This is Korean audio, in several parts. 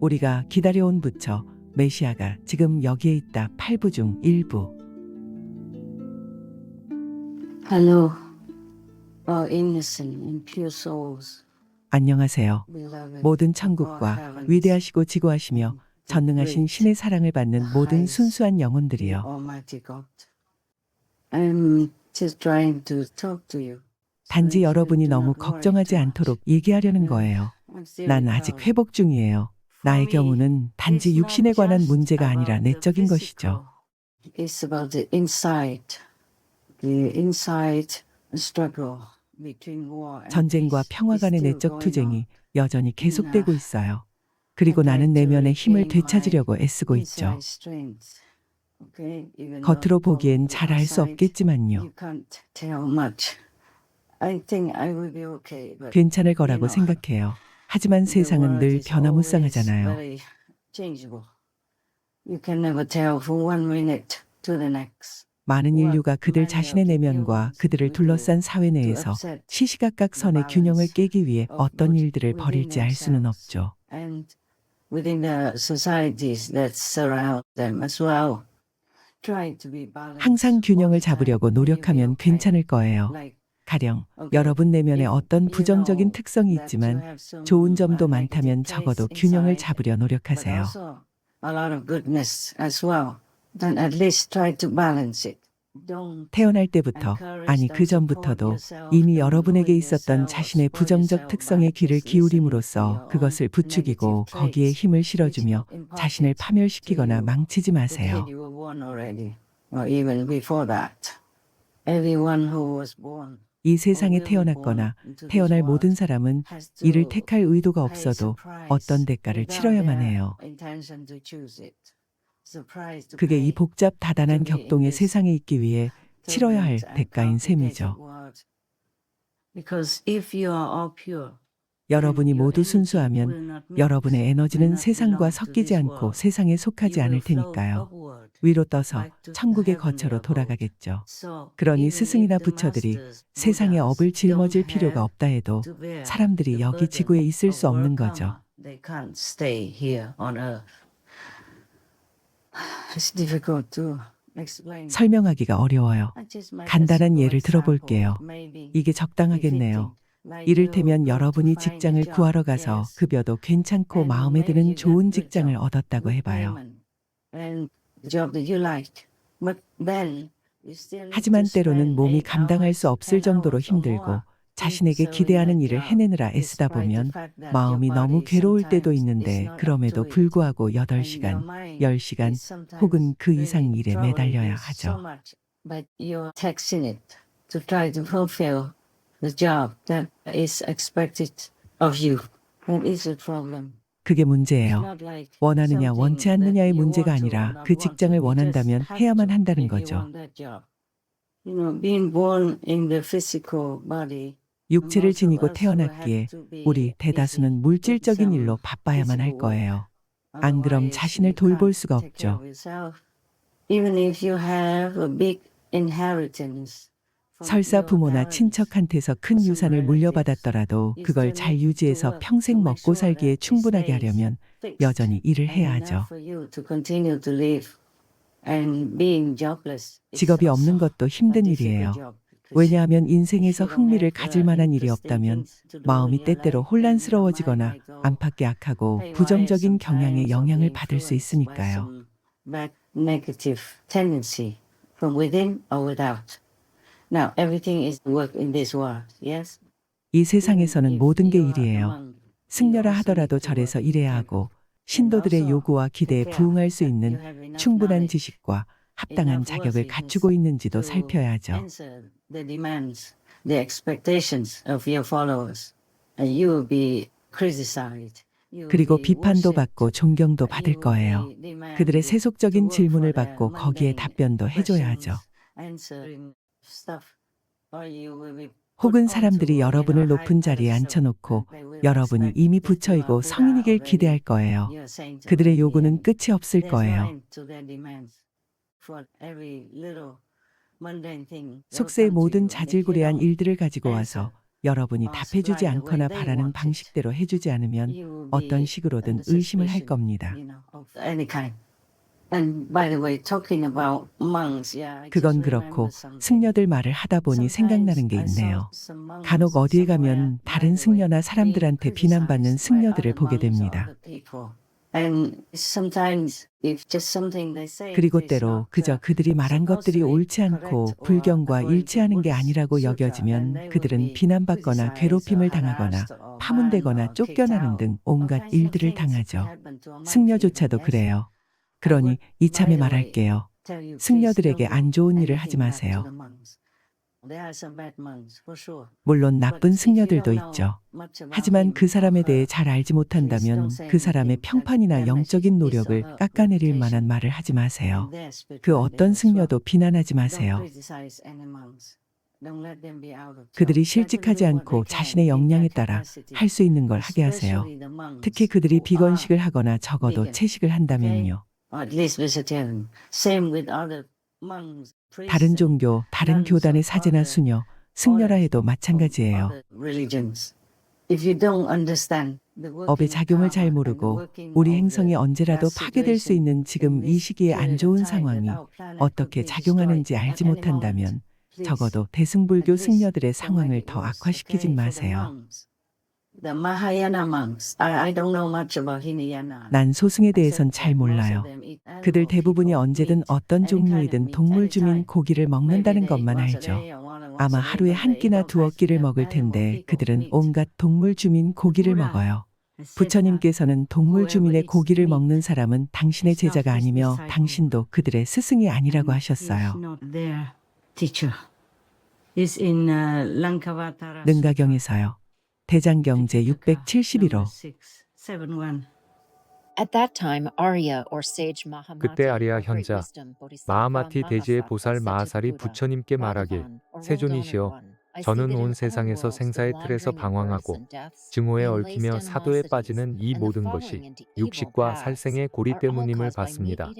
우리가 기다려온 부처 메시아가 지금 여기에 있다. 8부 중 1부. Hello, our innocent and pure souls, 안녕하세요. beloved 모든 of our 천국과 heavens, 위대하시고 지고하시며 전능하신 신의 사랑을 받는 모든 순수한 the 영혼들이여. Almighty God. I'm just trying to talk to you. 단지 여러분이 너무 걱정하지 않도록 얘기하려는 거예요. I'm still 난 아직 recovering. 회복 중이에요. 나의 경우는 단지 육신에 관한 문제가 아니라 내적인 것이죠. It's about the inside struggle between war and 전쟁과 peace 평화 is 간의 still 내적 going 투쟁이 on. 여전히 계속되고 있어요. 그리고 나는 내면의 힘을 되찾으려고 애쓰고 있죠. Inside strength. Okay? Even 겉으로 though 보기엔 from the 잘 알 수 outside, 없겠지만요. you can't tell much. I think I will be okay, but 괜찮을 거라고 you know, 생각해요. 하지만 the 세상은 world 늘 is 변화무쌍하잖아요. always very changeable. You can never tell from one minute to the next. 많은 인류가 그들 자신의 내면과 그들을 둘러싼 사회 내에서 시시각각 선의 균형을 깨기 위해 어떤 일들을 벌일지 알 수는 없죠. And within the societies that surround them as well. Try to be balanced 항상 균형을 all the time. 잡으려고 You'll be 노력하면 okay. 괜찮을 거예요. Like, 가령 okay, 여러분 내면에 if 어떤 you 부정적인 know 특성이 that you 있지만 have some, 좋은 점도 negative 많다면 traits 적어도 균형을 inside, 잡으려 but 노력하세요. also a lot of goodness as well. Then at least try to balance it. Don't 태어날 때부터, 아니 그 전부터도 이미 여러분에게 있었던 자신의 부정적 특성에 귀를 기울임으로써 그것을 부추기고 거기에 힘을 실어주며 자신을 파멸시키거나 망치지 마세요. you were born already, or even before that. Everyone who was born 이 세상에 태어났거나 태어날 모든 사람은 이를 택할 의도가 없어도 어떤 대가를 치러야만 해요. 그게 이 복잡 다단한 격동의 세상에 있기 위해 치러야 할 대가인 셈이죠. 여러분이 모두 순수하면 여러분의 에너지는 세상과 섞이지 않고 세상에 속하지 않을 테니까요. 위로 떠서 천국의 거처로 돌아가겠죠. 그러니 스승이나 부처들이 세상의 업을 짊어질 필요가 없다 해도 사람들이 여기 지구에 있을 수 없는 거죠. 설명하기가 어려워요. 간단한 예를 들어볼게요. 이게 적당하겠네요. 이를테면 여러분이 직장을 구하러 가서 급여도 괜찮고 마음에 드는 좋은 직장을 얻었다고 해봐요. 하지만 때로는 몸이 감당할 수 없을 정도로 힘들고 자신에게 기대하는 일을 해내느라 애쓰다 보면 마음이 너무 괴로울 때도 있는데 그럼에도 불구하고 8시간, 10시간 혹은 그 이상 일에 매달려야 하죠. 그게 문제예요. 원하느냐 원치 않느냐의 문제가 아니라 그 직장을 원한다면 해야만 한다는 거죠. 육체를 지니고 태어났기에 우리 대다수는 물질적인 일로 바빠야만 할 거예요. 안 그럼 자신을 돌볼 수가 없죠. 설사 부모나 친척한테서 큰 유산을 물려받았더라도 그걸 잘 유지해서 평생 먹고 살기에 충분하게 하려면 여전히 일을 해야 하죠. 직업이 없는 것도 힘든 일이에요. 왜냐하면 인생에서 흥미를 가질 만한 일이 없다면 마음이 때때로 혼란스러워지거나 안팎이 악하고 부정적인 경향에 영향을 받을 수 있으니까요. 이 세상에서는 모든 게 일이에요. 승려라 하더라도 절에서 일해야 하고 신도들의 요구와 기대에 부응할 수 있는 충분한 지식과 합당한 자격을 갖추고 있는지도 살펴야 하죠. 그리고 비판도 받고 존경도 받을 거예요. 그들의 세속적인 질문을 받고 거기에 답변도 해줘야 하죠. 혹은 사람들이 여러분을 높은 자리에 앉혀놓고 여러분이 이미 부처이고 성인이길 기대할 거예요. 그들의 요구는 끝이 없을 거예요. 속세의 모든 자질구레한 일들을 가지고 와서 여러분이 답해주지 않거나 바라는 방식대로 해주지 않으면 어떤 식으로든 의심을 할 겁니다. 그건 그렇고 승려들 말을 하다 보니 생각나는 게 있네요. 간혹 어디에 가면 다른 승려나 사람들한테 비난받는 승려들을 보게 됩니다. 그리고 때로 그저 그들이 말한 것들이 옳지 않고 불경과 일치하는 게 아니라고 여겨지면 그들은 비난받거나 괴롭힘을 당하거나 파문되거나 쫓겨나는 등 온갖 일들을 당하죠. 승려조차도 그래요. 그러니 이참에 말할게요. 승려들에게 안 좋은 일을 하지 마세요. 물론 나쁜 승려들도 있죠. 하지만 그 사람에 대해 잘 알지 못한다면 그 사람의 평판이나 영적인 노력을 깎아내릴 만한 말을 하지 마세요. 그 어떤 승려도 비난하지 마세요. 그들이 실직하지 않고 자신의 역량에 따라 할 수 있는 걸 하게 하세요. 특히 그들이 비건식을 하거나 적어도 채식을 한다면요. 다른 종교, 다른 교단의 사제나 수녀, 승려라 해도 마찬가지예요. 업의 작용을 잘 모르고 우리 행성이 언제라도 파괴될 수 있는 지금 이 시기에 안 좋은 상황이 어떻게 작용하는지 알지 못한다면 적어도 대승불교 승려들의 상황을 더 악화시키진 마세요. 난 소승에 대해선 잘 몰라요. 그들 대부분이 언제든 어떤 종류이든 동물 주민 고기를 먹는다는 것만 알죠. 아마 하루에 한 끼나 두어 끼를 먹을 텐데 그들은 온갖 동물 주민 고기를 먹어요. 부처님께서는 동물 주민의 고기를 먹는 사람은 당신의 제자가 아니며 당신도 그들의 스승이 아니라고 하셨어요. 능가경에서요. 대장경제 671호. 그때 아리아 현자 마하마티 대지의 보살 마하살이 부처님께 말하길, 세존이시여, 저는 온 세상에서 생사의 틀에서 방황하고 증오에 얽히며 사도에 빠지는 이 모든 것이 육식과 살생의 고리 때문임을 봤습니다.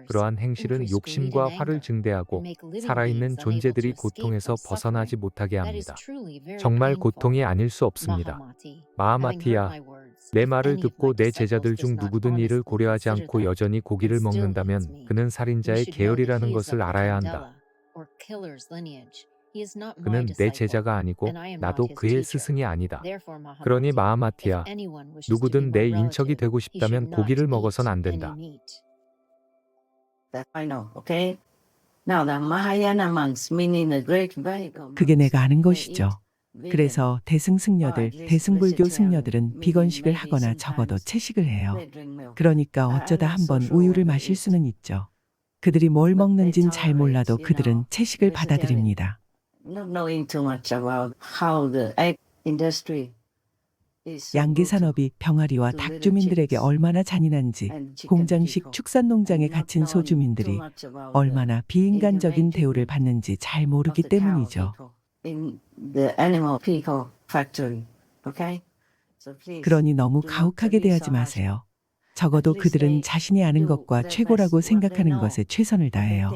그러한 행실은 욕심과 화를 증대하고 살아있는 존재들이 고통에서 벗어나지 못하게 합니다. 정말 고통이 아닐 수 없습니다. 마하마티야, 내 말을 듣고 내 제자들 중 누구든 이를 고려하지 않고 여전히 고기를 먹는다면 그는 살인자의 계열이라는 것을 알아야 한다. 그는 내 제자가 아니고 나도 그의 스승이 아니다. 그러니 마하마티야, 누구든 내 인척이 되고 싶다면 고기를 먹어선 안 된다. 그게 내가 아는 것이죠. 그래서 대승승려들, 대승불교 승려들은 비건식을 하거나 적어도 채식을 해요. 그러니까 어쩌다 한번 우유를 마실 수는 있죠. 그들이 뭘 먹는진 잘 몰라도 그들은 채식을 받아들입니다. 양계산업이 병아리와 닭 주민들에게 얼마나 잔인한지, 공장식 축산농장에 갇힌 소주민들이 얼마나 비인간적인 대우를 받는지 잘 모르기 때문이죠. 그러니 너무 가혹하게 대하지 마세요. 적어도 그들은 자신이 아는 것과 최고라고 생각하는 것에 최선을 다해요.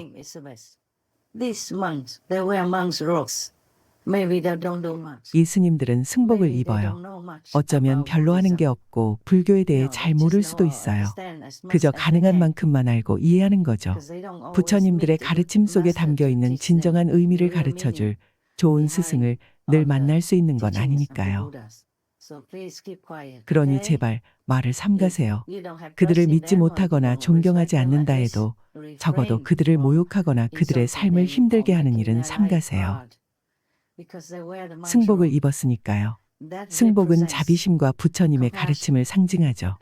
이 스님들은 승복을 입어요. 어쩌면 별로 하는 게 없고 불교에 대해 잘 모를 수도 있어요. 그저 가능한 만큼만 알고 이해하는 거죠. 부처님들의 가르침 속에 담겨 있는 진정한 의미를 가르쳐줄 좋은 스승을 늘 만날 수 있는 건 아니니까요. 그러니 제발 말을 삼가세요. 그들을 믿지 못하거나 존경하지 않는다 해도 적어도 그들을 모욕하거나 그들의 삶을 힘들게 하는 일은 삼가세요. 승복을 입었으니까요. 승복은 자비심과 부처님의 가르침을 상징하죠.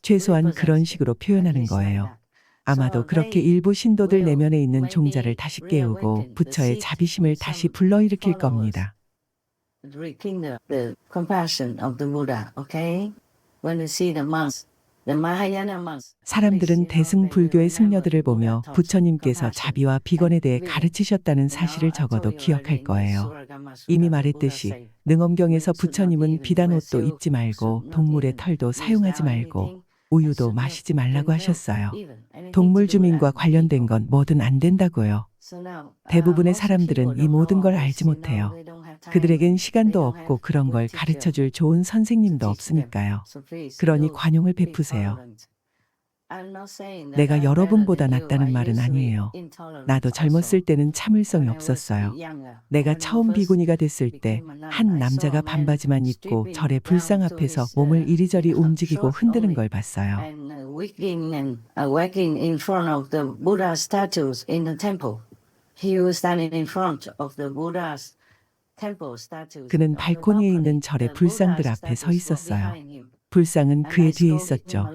최소한 그런 식으로 표현하는 거예요. 아마도 그렇게 일부 신도들 내면에 있는 종자를 다시 깨우고 부처의 자비심을 다시 불러일으킬 겁니다. 사람들은 대승불교의 승려들을 보며 부처님께서 자비와 비건에 대해 가르치셨다는 사실을 적어도 기억할 거예요. 이미 말했듯이 능엄경에서 부처님은 비단 옷도 입지 말고 동물의 털도 사용하지 말고 우유도 마시지 말라고 하셨어요. 동물 주민과 관련된 건 뭐든 안 된다고요. 대부분의 사람들은 이 모든 걸 알지 못해요. 그들에겐 시간도 없고 그런 걸 가르쳐 줄 좋은 선생님도 없으니까요. 그러니 관용을 베푸세요. 내가 여러분보다 낫다는 말은 아니에요. 나도 젊었을 때는 참을성이 없었어요. 내가 처음 비구니가 됐을 때 한 남자가 반바지만 입고 절의 불상 앞에서 몸을 이리저리 움직이고 흔드는 걸 봤어요. Walking in front of the Buddha statues in the temple. He was standing in front of the Buddha's temple statues. 그는 발코니에 있는 절의 불상들 앞에 서 있었어요. 불상은 그의 뒤에 있었죠.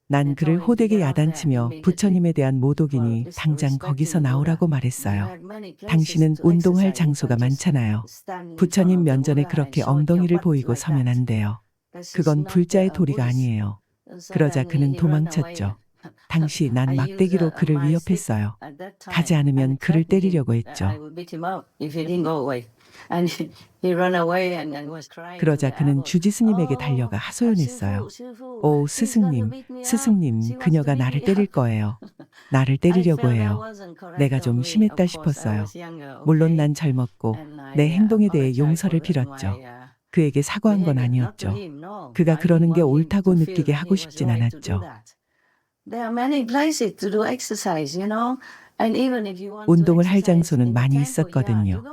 난 그를 호되게 야단치며 부처님에 대한 모독이니 당장 거기서 나오라고 말했어요. 당신은 운동할 장소가 많잖아요. 부처님 면전에 그렇게 엉덩이를 보이고 서면 안 돼요. 그건 불자의 도리가 아니에요. 그러자 그는 도망쳤죠. 당시 난 막대기로 그를 위협했어요. 가지 않으면 그를 때리려고 했죠. 그러자 그는 주지 스님에게 달려가 하소연했어요. 오 스승님, 스승님, 그녀가 나를 때릴 거예요. 나를 때리려고 해요. 내가 좀 심했다 싶었어요. 물론 난 젊었고 내 행동에 대해 용서를 빌었죠. 그에게 사과한 건 아니었죠. 그가 그러는 게 옳다고 느끼게 하고 싶진 않았죠. 운동을 할 장소는 많이 있었거든요.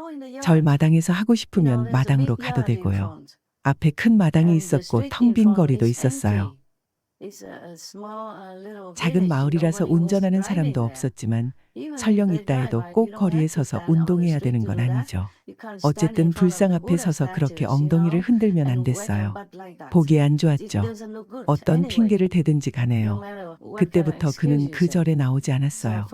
절 마당에서 하고 싶으면 마당으로 가도 되고요. 앞에 큰 마당이 있었고 텅 빈 거리도 있었어요. 작은 마을이라서 운전하는 사람도 없었지만 설령 있다 해도 꼭 거리에 서서 운동해야 되는 건 아니죠. 어쨌든 불상 앞에 서서 그렇게 엉덩이를 흔들면 안 됐어요. 보기 안 좋았죠. 어떤 핑계를 대든지 가네요. 그때부터 그는 그 절에 나오지 않았어요.